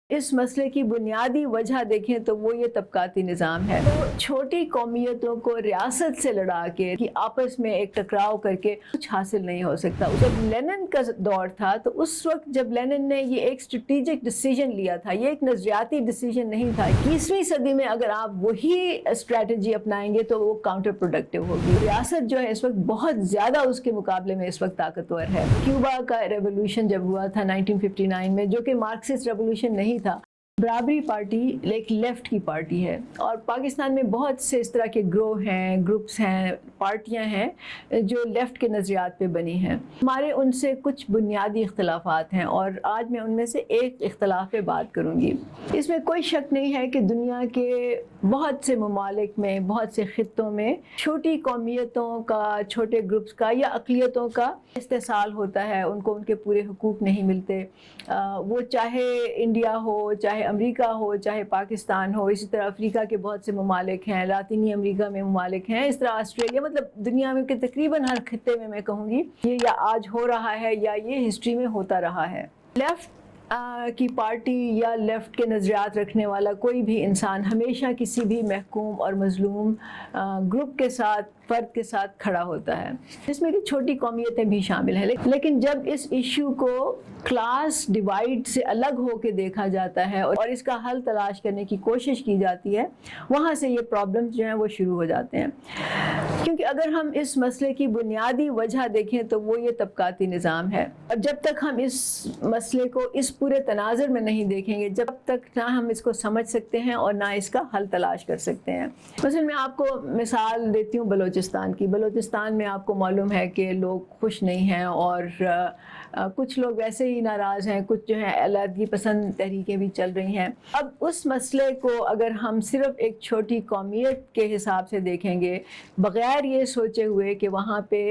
इस मसले की बुनियादी वजह देखें तो वो ये तबकाती निज़ाम है। तो छोटी कौमियतों को रियासत से लड़ा के कि आपस में एक टकराव करके कुछ हासिल नहीं हो सकता। जब लेनिन का दौर था तो उस वक्त जब लेनिन ने ये एक स्ट्रेटेजिक डिसीजन लिया था, ये एक नज़रियाती डिसीजन नहीं था। 21वीं सदी में अगर आप वही स्ट्रेटजी अपनाएंगे तो वो काउंटर प्रोडक्टिव होगी। रियासत जो है इस वक्त बहुत ज़्यादा उसके मुकाबले में इस वक्त ताकतवर है। क्यूबा का रेवोल्यूशन जब हुआ था 1959 में, जो कि मार्क्सिस्ट रेवोल्यूशन नहीं था, बराबरी पार्टी एक लेफ़्ट की पार्टी है और पाकिस्तान में बहुत से इस तरह के ग्रोह हैं, ग्रुप्स हैं, पार्टियां हैं जो लेफ़्ट के नज़रियात पे बनी हैं। हमारे उनसे कुछ बुनियादी इख्तलाफात हैं और आज मैं उनमें से एक इख्तलाफ पे बात करूंगी। इसमें कोई शक नहीं है कि दुनिया के बहुत से ममालिक में, बहुत से ख़ित्तों में छोटी कौमियतों का, छोटे ग्रुप्स का या अक़लियतों का इस्तेसाल होता है। उनको उनके पूरे हुकूक नहीं मिलते। वो चाहे इंडिया हो, चाहे अमेरिका हो, चाहे पाकिस्तान हो, इसी तरह अफ्रीका के बहुत से ममालिक हैं, लातीनी अमेरिका में ममालिक हैं, इस तरह ऑस्ट्रेलिया, मतलब दुनिया में के तकरीबन हर खित्ते में मैं कहूँगी ये या आज हो रहा है या ये हिस्ट्री में होता रहा है। लेफ़्ट की पार्टी या लेफ़्ट के नज़रियात रखने वाला कोई भी इंसान हमेशा किसी भी महकूम और मज़लूम ग्रुप के साथ, फ़र्द के साथ खड़ा होता है, जिसमें कि छोटी कौमियतें भी शामिल हैं। लेकिन जब इस इशू को क्लास डिवाइड से अलग होकर देखा जाता है और इसका हल तलाश करने की कोशिश की जाती है, वहाँ से ये प्रॉब्लम्स जो हैं वो शुरू हो जाते हैं। क्योंकि अगर हम इस मसले की बुनियादी वजह देखें तो वो ये तबकाती निज़ाम है। और जब तक हम इस मसले को इस पूरे तनाज़ुर में नहीं देखेंगे, जब तक ना हम इसको समझ सकते हैं और ना इसका हल तलाश कर सकते हैं। मसलन मैं आपको मिसाल देती हूँ बलूचिस्तान की। बलूचिस्तान में आपको मालूम है कि लोग खुश नहीं हैं और कुछ लोग वैसे ही नाराज़ हैं, कुछ जो है अलहदगी पसंद तहरीकें भी चल रही हैं। अब उस मसले को अगर हम सिर्फ़ एक छोटी कौमियत के हिसाब से देखेंगे, बग़ैर ये सोचे हुए कि वहाँ पे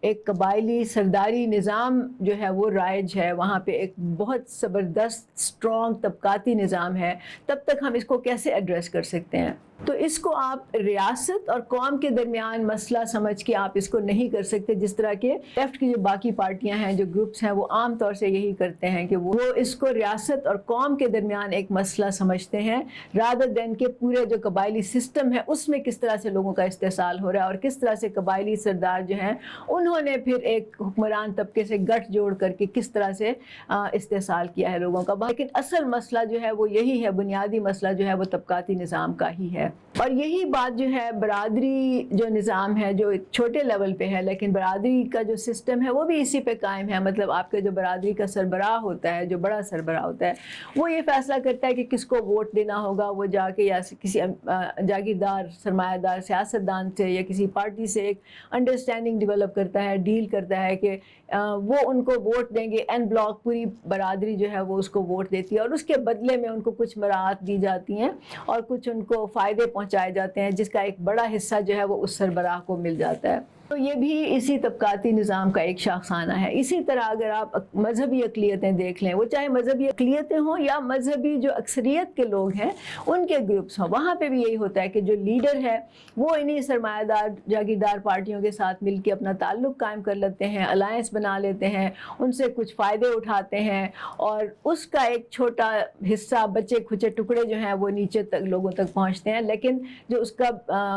एक कबायली सरदारी निज़ाम जो है वो राइज है, वहाँ पे एक बहुत ज़बरदस्त स्ट्रॉन्ग तबकाती निज़ाम है, तब तक हम इसको कैसे एड्रेस कर सकते हैं? तो इसको आप रियासत और कौम के दरमियान मसला समझ के आप इसको नहीं कर सकते, जिस तरह के लेफ़्ट की जो बाकी पार्टियां हैं, जो ग्रुप्स हैं, वो आम तौर से यही करते हैं कि वो इसको रियासत और कौम के दरमियान एक मसला समझते हैं, रादर दैन के पूरे जो कबायली सिस्टम है उसमें किस तरह से लोगों का इस्तेसाल हो रहा है और किस तरह से कबायली सरदार जो हैं उन्होंने फिर एक हुक्मरान तबके से गठ जोड़ करके किस तरह से इस्तेसाल किया है लोगों का। लेकिन असल मसला जो है वो यही है, बुनियादी मसला जो है वो तबकाती निज़ाम का ही है। और यही बात जो है बरादरी जो निज़ाम है, जो एक छोटे लेवल पे है, लेकिन बरादरी का जो सिस्टम है वो भी इसी पे कायम है। मतलब आपके जो बरादरी का सरबराह होता है, जो बड़ा सरबराह होता है, वो ये फैसला करता है कि किसको वोट देना होगा। वो जाके या किसी जागीरदार सरमायादार सियासतदान से या किसी पार्टी से एक अंडरस्टैंडिंग डेवलप करता है, डील करता है कि वो उनको वोट देंगे। एन ब्लॉक पूरी बरादरी जो है वो उसको वोट देती है और उसके बदले में उनको कुछ मराहत दी जाती हैं और कुछ उनको फ़ायदे पहुंचाए जाते हैं, जिसका एक बड़ा हिस्सा जो है वो उस सरबराह को मिल जाता है। तो ये भी इसी तबकाती निज़ाम का एक शाखाना है। इसी तरह अगर आप मजहबी अक़लियतें देख लें, वो चाहे मजहबी अक़लियतें हों या मजहबी जो अक्सरियत के लोग हैं उनके ग्रुप्स हों, वहाँ पे भी यही होता है कि जो लीडर है वो इन्हीं सरमायादार जागीरदार पार्टियों के साथ मिल के अपना ताल्लुक़ कायम कर लेते हैं, अलायंस बना लेते हैं, उनसे कुछ फ़ायदे उठाते हैं और उसका एक छोटा हिस्सा, बचे खुचे टुकड़े जो हैं वो नीचे तक लोगों तक पहुँचते हैं। लेकिन जो उसका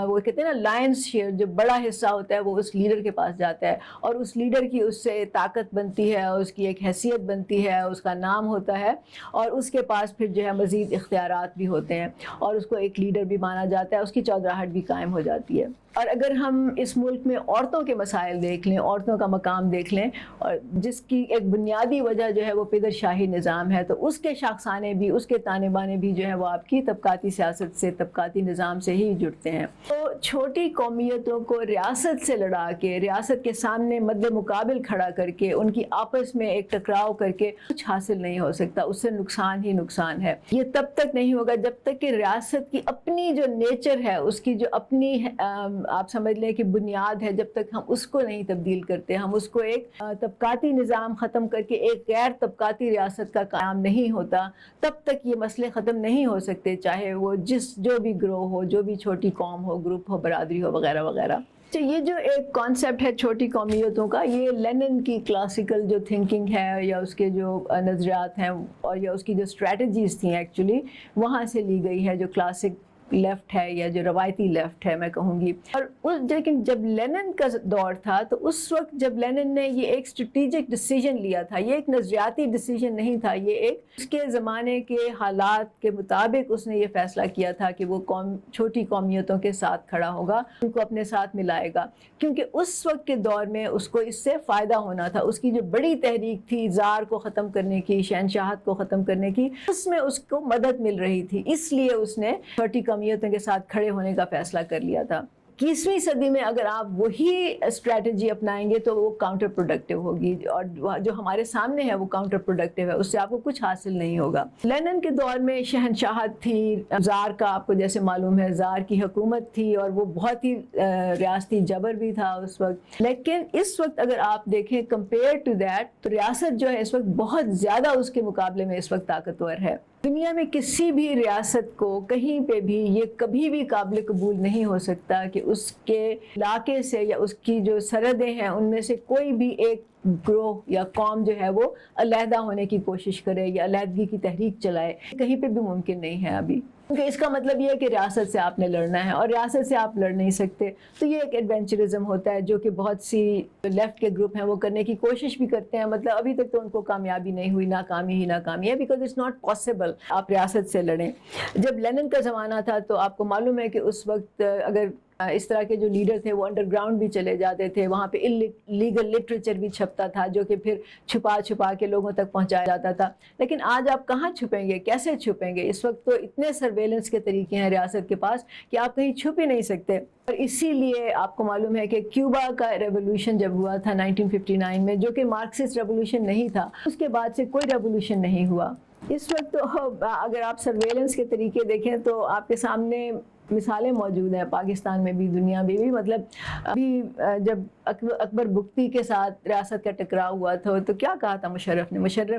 वो कहते हैं ना लायंस शेयर, जो बड़ा हिस्सा होता है वो उस लीडर के पास जाता है और उस लीडर की उससे ताकत बनती है, उसकी एक हैसियत बनती है, उसका नाम होता है और उसके पास फिर जो है मज़ीद इख्तियारात भी होते हैं और उसको एक लीडर भी माना जाता है, उसकी चौधराहट भी कायम हो जाती है। और अगर हम इस मुल्क में औरतों के मसाइल देख लें, औरतों का मकाम देख लें, और जिसकी एक बुनियादी वजह जो है वो पिदर शाही निज़ाम है, तो उसके शाखसाने भी, उसके ताने बाने भी जो है वो आपकी तबकाती सियासत से, तबकाती निज़ाम से ही जुड़ते हैं। तो छोटी कौमियतों को रियासत से लड़ा के, रियासत के सामने मद्दे मुकाबिल खड़ा करके, उनकी आपस में एक टकराव करके कुछ हासिल नहीं हो सकता, उससे नुकसान ही नुकसान है। ये तब तक नहीं होगा जब तक कि रियासत की अपनी जो नेचर है, उसकी जो अपनी आप समझ लें कि बुनियाद है, जब तक हम उसको नहीं तब्दील करते, हम उसको एक तबकाती निज़ाम ख़त्म करके एक गैर तबकाती रियासत का क़याम नहीं होता, तब तक ये मसले ख़त्म नहीं हो सकते, चाहे वो जो भी ग्रोह हो, जो भी छोटी कौम हो, ग्रुप हो, बरादरी हो, वगैरह वगैरह। تو یہ جو ایک کانسیپٹ ہے چھوٹی قومیتوں کا، یہ لینن کی کلاسیکل جو تھنکنگ ہے یا اس کے جو نظریات ہیں اور یا اس کی جو اسٹریٹجیز تھیں ایکچولی وہاں سے لی گئی ہے، جو کلاسک لیفٹ ہے یا جو روایتی لیفٹ ہے میں کہوں گی. اور لیکن جب لینن کا دور تھا تو اس وقت جب لینن نے یہ ایک اسٹریٹجک ڈیسیژن لیا تھا، یہ ایک نظریاتی ڈیسیژن نہیں تھا، یہ ایک اس کے زمانے کے حالات کے مطابق اس نے یہ فیصلہ کیا تھا کہ وہ چھوٹی قومیتوں کے ساتھ کھڑا ہوگا، ان کو اپنے ساتھ ملائے گا، کیونکہ اس وقت کے دور میں اس کو اس سے فائدہ ہونا تھا. اس کی جو بڑی تحریک تھی زار کو ختم کرنے کی، شہنشاہت کو ختم کرنے کی، اس میں اس کو مدد مل رہی تھی، اس لیے اس نے چھوٹی قومیتوں کے ساتھ کھڑے ہونے کا فیصلہ کر لیا تھا. 21ویں صدی میں اگر آپ وہی اسٹریٹجی اپنائیں گے تو وہ کاؤنٹر پروڈکٹیو ہوگی، اور جو ہمارے سامنے ہے وہ کاؤنٹر پروڈکٹیو ہے، اس سے آپ کو کچھ حاصل نہیں ہوگا. لینن کے دور میں شہنشاہت تھی، زار کا آپ کو جیسے معلوم ہے زار کی حکومت تھی، اور وہ بہت ہی ریاستی جبر بھی تھا اس وقت. لیکن اس وقت اگر آپ دیکھیں کمپیئر ٹو دیٹ تو ریاست جو ہے اس وقت بہت زیادہ اس کے مقابلے میں اس وقت طاقتور ہے. دنیا میں کسی بھی ریاست کو کہیں پہ بھی یہ کبھی بھی قابل قبول نہیں ہو سکتا کہ اس کے علاقے سے یا اس کی جو سرحدیں ہیں ان میں سے کوئی بھی ایک گروہ یا قوم جو ہے وہ علیحدہ ہونے کی کوشش کرے یا علیحدگی کی تحریک چلائے. کہیں پہ بھی ممکن نہیں ہے ابھی، کیونکہ اس کا مطلب یہ ہے کہ ریاست سے آپ نے لڑنا ہے، اور ریاست سے آپ لڑ نہیں سکتے. تو یہ ایک ایڈونچرزم ہوتا ہے جو کہ بہت سی لیفٹ کے گروپ ہیں وہ کرنے کی کوشش بھی کرتے ہیں. مطلب ابھی تک تو ان کو کامیابی نہیں ہوئی، ناکامی ہی ناکامی ہے، بیکاز اٹس ناٹ پاسبل آپ ریاست سے لڑیں. جب لینن کا زمانہ تھا تو آپ کو معلوم ہے کہ اس وقت اگر اس طرح کے جو لیڈر تھے وہ انڈر گراؤنڈ بھی چلے جاتے تھے، وہاں پہ لیگل لٹریچر بھی چھپتا تھا جو کہ پھر چھپا کے لوگوں تک پہنچایا جاتا تھا. لیکن آج آپ کہاں چھپیں گے، کیسے چھپیں گے؟ اس وقت تو اتنے سرویلنس کے طریقے ہیں ریاست کے پاس کہ آپ کہیں چھپ ہی نہیں سکتے. اور اسی لیے آپ کو معلوم ہے کہ کیوبا کا ریولوشن جب ہوا تھا 1959 میں، جو کہ مارکسسٹ ریولوشن نہیں تھا، اس کے بعد سے کوئی ریولوشن نہیں ہوا. اس وقت تو اگر آپ سرویلنس کے طریقے دیکھیں تو آپ کے سامنے مثالیں موجود ہیں، پاکستان میں بھی دنیا میں بھی. مطلب ابھی جب اکبر بگٹی کے ساتھ ریاست کا ٹکراؤ ہوا تھا تو کیا کہا تھا مشرف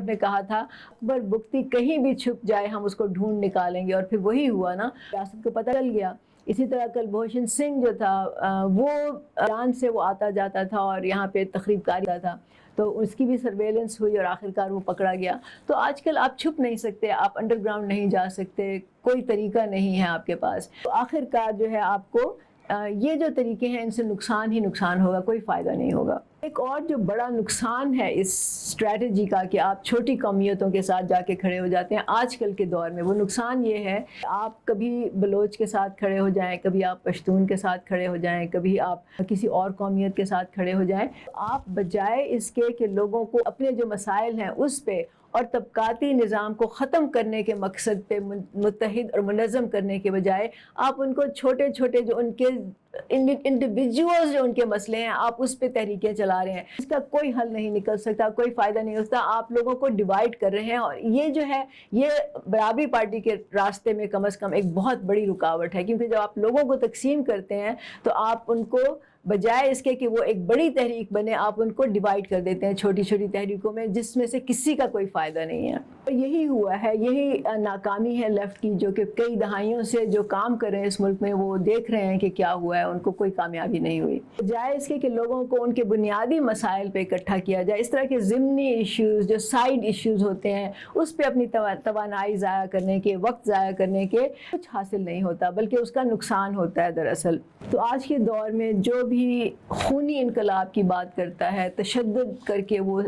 نے کہا تھا اکبر بگٹی کہیں بھی چھپ جائے ہم اس کو ڈھونڈ نکالیں گے، اور پھر وہی ہوا نا، ریاست کو پتہ چل گیا. اسی طرح کلبھوشن سنگھ جو تھا وہ ایران سے وہ آتا جاتا تھا اور یہاں پہ تخریب کاری تھا، تو اس کی بھی سرویلنس ہوئی اور آخرکار وہ پکڑا گیا. تو آج کل آپ چھپ نہیں سکتے، آپ انڈر گراؤنڈ نہیں جا سکتے، کوئی طریقہ نہیں ہے آپ کے پاس. تو آخرکار جو ہے آپ کو یہ جو طریقے ہیں ان سے نقصان ہی نقصان ہوگا، کوئی فائدہ نہیں ہوگا. ایک اور جو بڑا نقصان ہے اس اسٹریٹجی کا کہ آپ چھوٹی قومیتوں کے ساتھ جا کے کھڑے ہو جاتے ہیں آج کل کے دور میں، وہ نقصان یہ ہے کہ آپ کبھی بلوچ کے ساتھ کھڑے ہو جائیں، کبھی آپ پشتون کے ساتھ کھڑے ہو جائیں، کبھی آپ کسی اور قومیت کے ساتھ کھڑے ہو جائیں، آپ بجائے اس کے کہ لوگوں کو اپنے جو مسائل ہیں اس پہ اور طبقاتی نظام کو ختم کرنے کے مقصد پہ متحد اور منظم کرنے کے بجائے آپ ان کو چھوٹے چھوٹے جو ان کے انڈیویجولز جو ان کے مسئلے ہیں آپ اس پہ تحریکیں چلا رہے ہیں. اس کا کوئی حل نہیں نکل سکتا، کوئی فائدہ نہیں ہوتا. آپ لوگوں کو ڈیوائیڈ کر رہے ہیں، اور یہ جو ہے یہ برابری پارٹی کے راستے میں کم از کم ایک بہت بڑی رکاوٹ ہے. کیونکہ جب آپ لوگوں کو تقسیم کرتے ہیں تو آپ ان کو بجائے اس کے کہ وہ ایک بڑی تحریک بنے، آپ ان کو ڈیوائیڈ کر دیتے ہیں چھوٹی چھوٹی تحریکوں میں، جس میں سے کسی کا کوئی فائدہ نہیں ہے. یہی ہوا ہے، یہی ناکامی ہے لیفٹ کی، جو کہ کئی دہائیوں سے جو کام کر رہے ہیں اس ملک میں وہ دیکھ رہے ہیں کہ کیا ہوا ہے، ان کو کوئی کامیابی نہیں ہوئی. بجائے اس کے کہ لوگوں کو ان کے بنیادی مسائل پہ اکٹھا کیا جائے، اس طرح کے ضمنی ایشوز جو سائیڈ ایشوز ہوتے ہیں اس پہ اپنی توانائی ضائع کرنے کے، وقت ضائع کرنے کے کچھ حاصل نہیں ہوتا، بلکہ اس کا نقصان ہوتا ہے دراصل. تو آج کے دور میں جو بھی خونی انقلاب کی بات کرتا ہے، تشدد کر کے وہ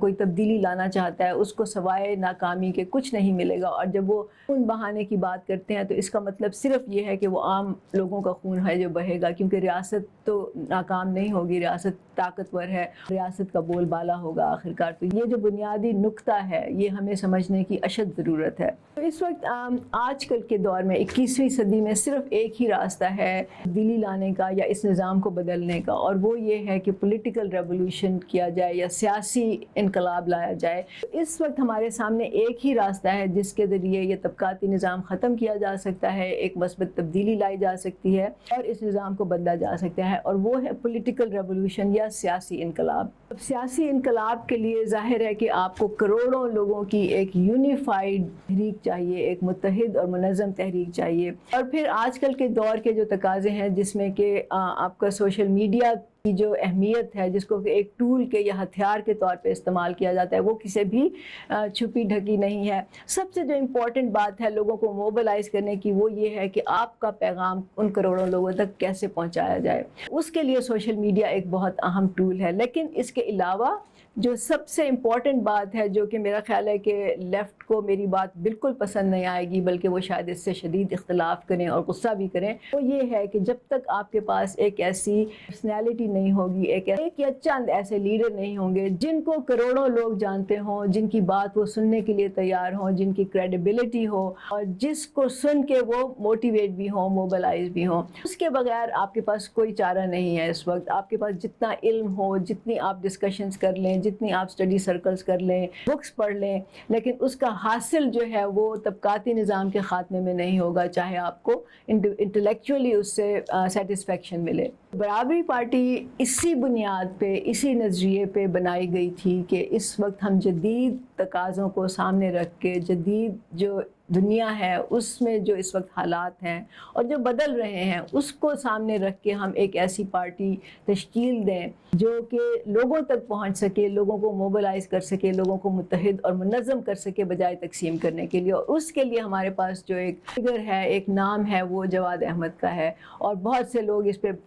کوئی تبدیلی لانا چاہتا ہے، اس کو سوائے ناکامی کے کچھ نہیں ملے گا. اور جب وہ خون بہانے کی بات کرتے ہیں تو اس کا مطلب صرف یہ ہے کہ وہ عام لوگوں کا خون ہے جو بہے گا، کیونکہ ریاست تو ناکام نہیں ہوگی، ریاست طاقتور ہے، ریاست کا بول بالا ہوگا آخرکار. تو یہ جو بنیادی نقطہ ہے یہ ہمیں سمجھنے کی اشد ضرورت ہے. تو اس وقت آج کل کے دور میں 21ویں صدی میں صرف ایک ہی راستہ ہے تبدیلی لانے کا یا اس نظام کو بدلنے کا، اور وہ یہ ہے کہ پولیٹیکل ریولوشن کیا جائے یا سیاسی انقلاب لایا جائے. اس وقت ہمارے سامنے ایک ہی راستہ ہے جس کے ذریعے یہ طبقاتی نظام ختم کیا جا سکتا ہے، ایک مثبت تبدیلی لائی جا سکتی ہے اور اس نظام کو بدلا جا سکتا ہے، اور وہ ہے پولیٹیکل ریولوشن یا سیاسی انقلاب. اب سیاسی انقلاب کے لیے ظاہر ہے کہ آپ کو کروڑوں لوگوں کی ایک یونیفائڈ تحریک چاہیے، ایک متحد اور منظم تحریک چاہیے. اور پھر آج کل کے دور کے جو تقاضے ہیں جس میں کہ آپ کا سوشل सोशल मीडिया की जो अहमियत है, जिसको कि एक टूल के या हथियार के तौर पे इस्तेमाल किया जाता है, वो किसी भी छुपी ढकी नहीं है। सबसे जो इम्पोर्टेंट बात है लोगों को मोबिलाइज़ करने की, वो ये है कि आपका पैगाम उन करोड़ों लोगों तक कैसे पहुंचाया जाए। उसके लिए सोशल मीडिया एक बहुत अहम टूल है। लेकिन इसके अलावा जो सबसे इम्पॉर्टेंट बात है, जो कि मेरा ख़्याल है कि लेफ़्ट को मेरी बात बिल्कुल पसंद नहीं आएगी, बल्कि वो शायद इससे शदीद इख्तिलाफ़ करें और गुस्सा भी करें, वो ये है कि जब तक आपके पास एक ऐसी पर्सनैलिटी नहीं होगी, एक या चंद ऐसे लीडर नहीं होंगे जिनको करोड़ों लोग जानते हों, जिनकी बात वो सुनने के लिए तैयार हों, जिनकी क्रेडिबिलिटी हो और जिसको सुन के वो मोटिवेट भी हों, मोबिलाइज़ भी हों, उसके बगैर आपके पास कोई चारा नहीं है। इस वक्त आपके पास जितना इल्म हो, जितनी आप डिस्कशंस कर लें, जितनी आप स्टडी सर्कल्स कर लें, बुक्स पढ़ लें, लेकिन उसका हासिल जो है वो तबकाती निज़ाम के ख़ात्मे में नहीं होगा, चाहे आपको इंटेलेक्चुअली उससे सेटिस्फेक्शन मिले। बराबरी पार्टी इसी बुनियाद पे, इसी नज़रिए पे बनाई गई थी कि इस वक्त हम जदीद तकाज़ों को सामने रख के, जदीद जो दुनिया है उसमें जो इस वक्त हालात हैं और जो बदल रहे हैं, उसको सामने रख के हम एक ऐसी पार्टी तश्कील दें जो कि लोगों तक पहुंच सके, लोगों को मोबिलाइज़ कर सके, लोगों को मुत्तहिद और मुनज़्ज़म कर सके बजाय तकसीम करने के लिए। और उसके लिए हमारे पास जो एक फिगर है, एक नाम है, वो जवाद अहमद का है। और बहुत से लोग इस पर,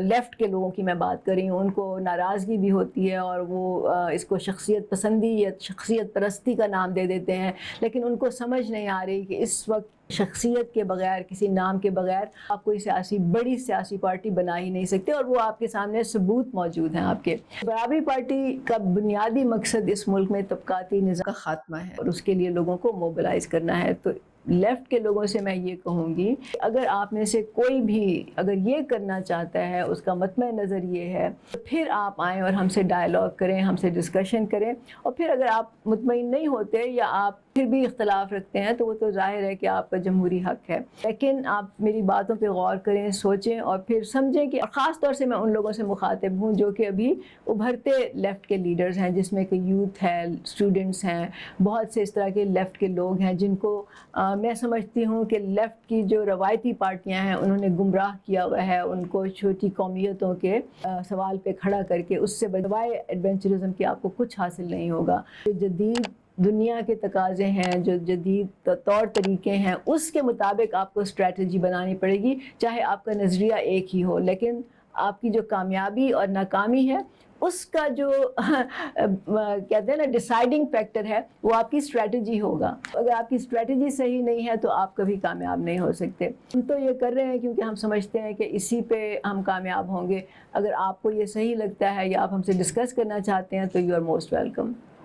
लेफ़्ट के लोगों की मैं बात कर रही हूँ, उनको नाराज़गी भी होती है और वो इसको शख्सियत पसंदी या शख्सियत परस्ती का नाम दे देते हैं, लेकिन उनको समझ नहीं आ रही कि इस वक्त शख्सियत के बगैर, किसी नाम के बगैर आप कोई बड़ी सियासी पार्टी बना ही नहीं सकते, और वो आपके सामने सबूत मौजूद हैं आपके। बराबरी पार्टी का बुनियादी मकसद इस मुल्क में तबकाती निज़ाम का खात्मा है और उसके लिए लोगों को मोबिलाइज़ करना है। तो लेफ़्ट के लोगों से मैं ये कहूँगी, अगर आप में से कोई भी अगर ये करना चाहता है, उसका मतमे नज़र ये है, तो फिर आप आएँ और हमसे डायलॉग करें, हमसे डिस्कशन करें। और फिर अगर आप मुतमईन नहीं होते या आप फिर भी इख्तलाफ रखते हैं, तो वो तो ज़ाहिर है कि आपका जमहूरी हक़ है। लेकिन आप मेरी बातों पे गौर करें, सोचें और फिर समझें कि ख़ास तौर से मैं उन लोगों से मुखातिब हूँ जो कि अभी उभरते लेफ़्ट के लीडर्स हैं, जिसमें कि यूथ है, स्टूडेंट्स हैं, बहुत से इस तरह के लेफ़्ट के लोग हैं जिनको मैं समझती हूँ कि लेफ़्ट की जो रवायती पार्टियाँ हैं उन्होंने गुमराह किया हुआ है, उनको छोटी कौमियतों के सवाल पे खड़ा करके उससे बजाय एडवेंचरिज़म के आपको कुछ हासिल नहीं होगा। जो जदीद दुनिया के तकाज़े हैं, जो जदीद तौर तरीके हैं, उसके मुताबिक आपको स्ट्रैटेजी बनानी पड़ेगी, चाहे आपका नज़रिया एक ही हो। लेकिन आपकी जो कामयाबी और नाकामी है, उसका जो कहते हैं ना डिसाइडिंग फैक्टर है, वो आपकी स्ट्रैटेजी होगा। अगर आपकी स्ट्रैटेजी सही नहीं है तो आप कभी कामयाब नहीं हो सकते। हम तो ये कर रहे हैं क्योंकि हम समझते हैं कि इसी पे हम कामयाब होंगे। अगर आपको ये सही लगता है या आप हमसे डिस्कस करना चाहते हैं तो यू आर मोस्ट वेलकम।